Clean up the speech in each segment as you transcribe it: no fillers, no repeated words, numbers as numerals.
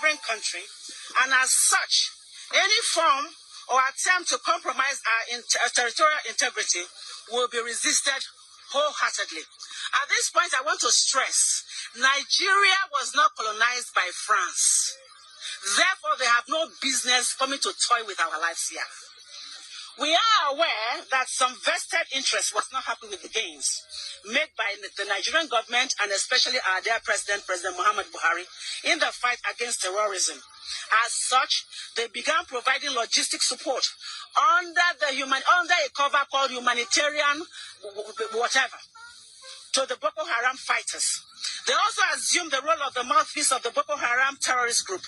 sovereign country, and as such, any form or attempt to compromise our territorial integrity will be resisted wholeheartedly. At this point, I want to stress, Nigeria was not colonized by France. Therefore, they have no business coming to toy with our lives here. We are aware that some vested interest was not happy with the gains made by the Nigerian government and especially our dear President Muhammad Buhari, in the fight against terrorism. As such, they began providing logistic support under a cover called humanitarian whatever to the Boko Haram fighters. They also assumed the role of the mouthpiece of the Boko Haram terrorist group.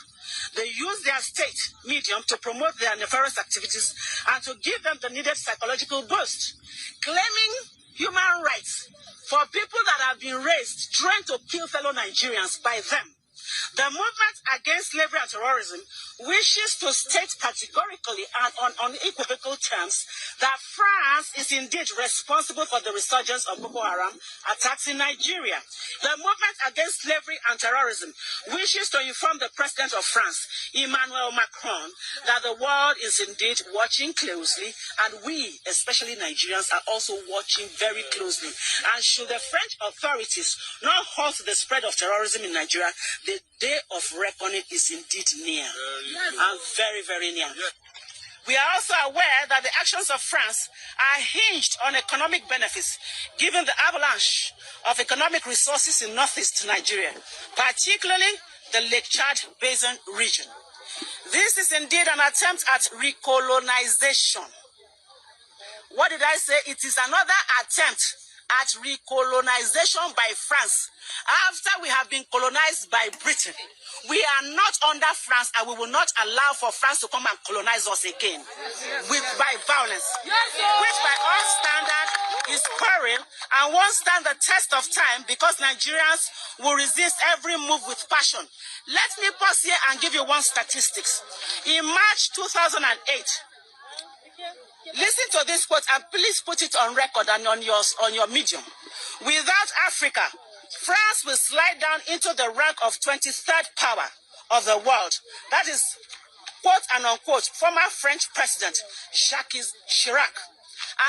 They use their state medium to promote their nefarious activities and to give them the needed psychological boost, claiming human rights for people that have been raised trying to kill fellow Nigerians by them. The movement against slavery and terrorism wishes to state categorically and on unequivocal terms that France is indeed responsible for the resurgence of Boko Haram attacks in Nigeria. The movement against slavery and terrorism wishes to inform the President of France, Emmanuel Macron, that the world is indeed watching closely, and we, especially Nigerians, are also watching very closely. And should the French authorities not halt the spread of terrorism in Nigeria, the day of reckoning is indeed near, and very, very near. We are also aware that the actions of France are hinged on economic benefits, given the avalanche of economic resources in northeast Nigeria, particularly the Lake Chad Basin region. This is indeed an attempt at recolonization. What did I say? It is another attempt at recolonization by France after we have been colonized by Britain. We are not under France, and we will not allow for France to come and colonize us again by violence, which by all standards is quarrel and won't stand the test of time, because Nigerians will resist every move with passion. Let me pause here and give you one statistics. In March 2008, listen to this quote and please put it on record and on your medium. Without Africa, France will slide down into the rank of 23rd power of the world. That is, quote and unquote, former French President Jacques Chirac.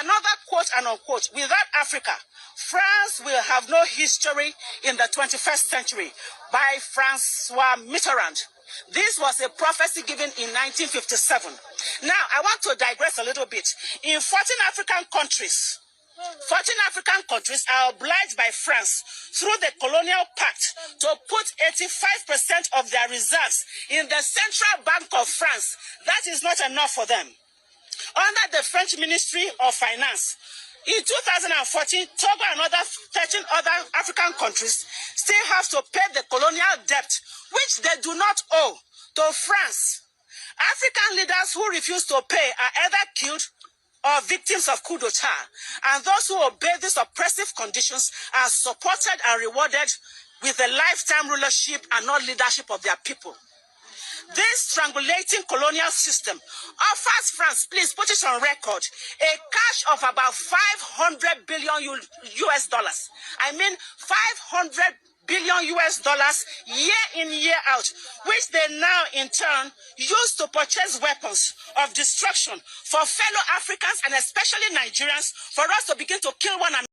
Another quote and unquote, without Africa, France will have no history in the 21st century, by Francois Mitterrand. This was a prophecy given in 1957. Now, I want to digress a little bit. In 14 African countries are obliged by France through the colonial pact to put 85% of their reserves in the central bank of France. That is not enough for them. Under the French Ministry of Finance, in 2014, Togo and 13 other African countries still have to pay the colonial debt, which they do not owe to France. African leaders who refuse to pay are either killed or victims of coup d'etat, and those who obey these oppressive conditions are supported and rewarded with a lifetime rulership and not leadership of their people. This strangulating colonial system offers France, please put it on record, a cash of about 500 billion US dollars. I mean 500 billion US dollars year in, year out, which they now in turn use to purchase weapons of destruction for fellow Africans and especially Nigerians, for us to begin to kill one another.